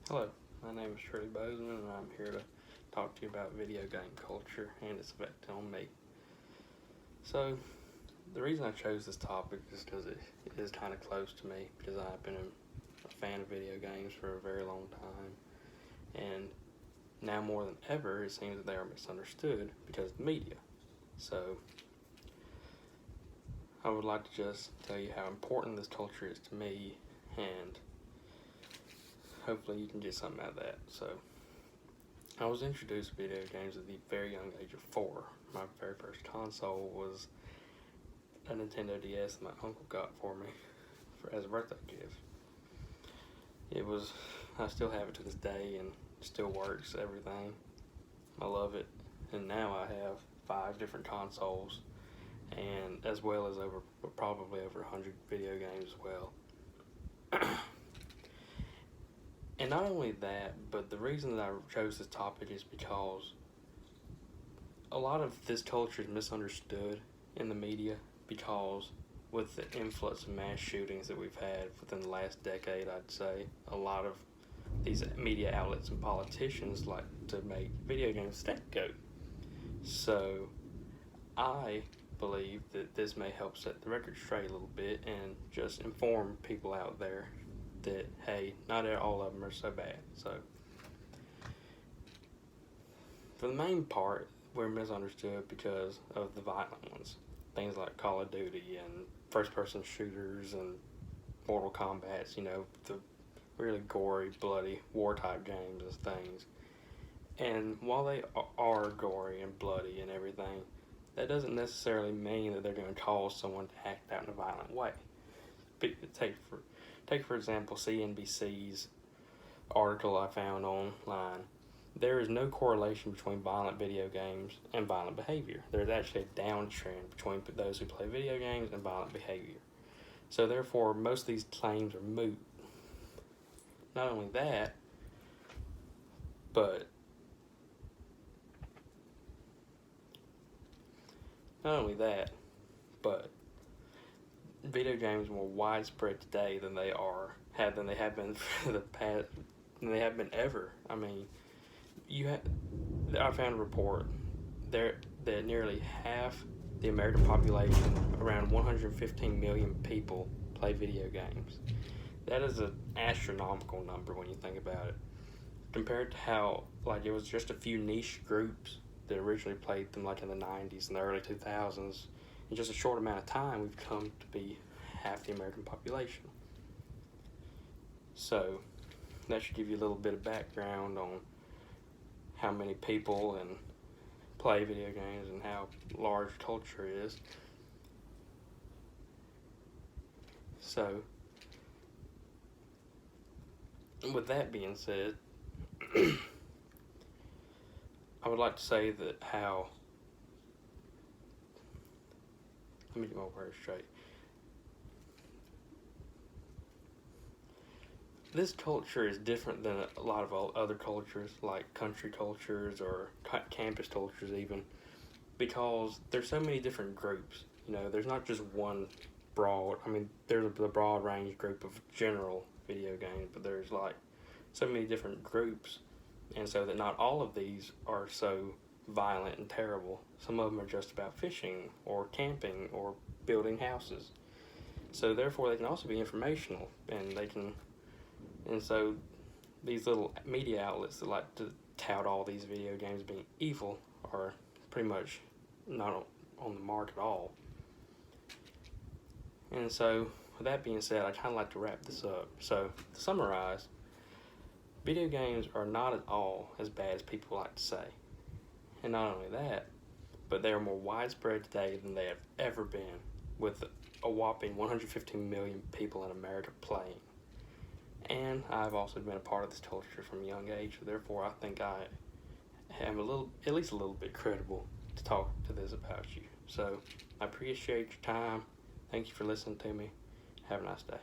Hello, my name is Shirley Bozeman, and I'm here to talk to you about video game culture and its effect on me. So, the reason I chose this topic is because it is kind of close to me, because I've been a fan of video games for a very long time, and now more than ever, it seems that they are misunderstood because of the media. So, I would like to just tell you how important this culture is to me, and hopefully you can get something out of that. So, I was introduced to video games at the very young age of 4. My very first console was a Nintendo DS that my uncle got for me as a birthday gift. I still have it to this day, and it still works, everything. I love it. And now I have 5 different consoles, and as well as probably over 100 video games as well. And not only that, but the reason that I chose this topic is because a lot of this culture is misunderstood in the media, because with the influx of mass shootings that we've had within the last decade, I'd say, a lot of these media outlets and politicians like to make video games scapegoat. So I believe that this may help set the record straight a little bit and just inform people out there that, hey, not all of them are so bad. So, for the main part, we're misunderstood because of the violent ones. Things like Call of Duty and first-person shooters and Mortal Kombat, the really gory, bloody, war-type games and things. And while they are gory and bloody and everything, that doesn't necessarily mean that they're going to cause someone to act out in a violent way. Take for example CNBC's article I found online. There is no correlation between violent video games and violent behavior. There's actually a downtrend between those who play video games and violent behavior. So therefore, most of these claims are moot. Not only that, but video games are more widespread today than they have been for the past, than they have been ever. I mean, I found a report that nearly half the American population, around 115 million people, play video games. That is an astronomical number when you think about it, compared to how it was just a few niche groups that originally played them in the 90s and the early 2000s. In just a short amount of time, we've come to be half the American population. So that should give you a little bit of background on how many people and play video games and how large culture is. So, with that being said, I would like to say that let me get my words straight. This culture is different than a lot of other cultures, like country cultures or campus cultures even, because there's so many different groups. There's not just one there's a broad range group of general video games, but there's so many different groups, and so that not all of these are so violent and terrible. Some of them are just about fishing or camping or building houses. So therefore, they can also be informational, and so these little media outlets that like to tout all these video games being evil are pretty much not on the mark at all. And so, with that being said, I kind of like to wrap this up. So, to summarize, video games are not at all as bad as people like to say. And not only that, but they are more widespread today than they have ever been, with a whopping 115 million people in America playing. And I've also been a part of this culture from a young age, therefore I think I am at least a little bit credible to talk to this about you. So I appreciate your time. Thank you for listening to me. Have a nice day.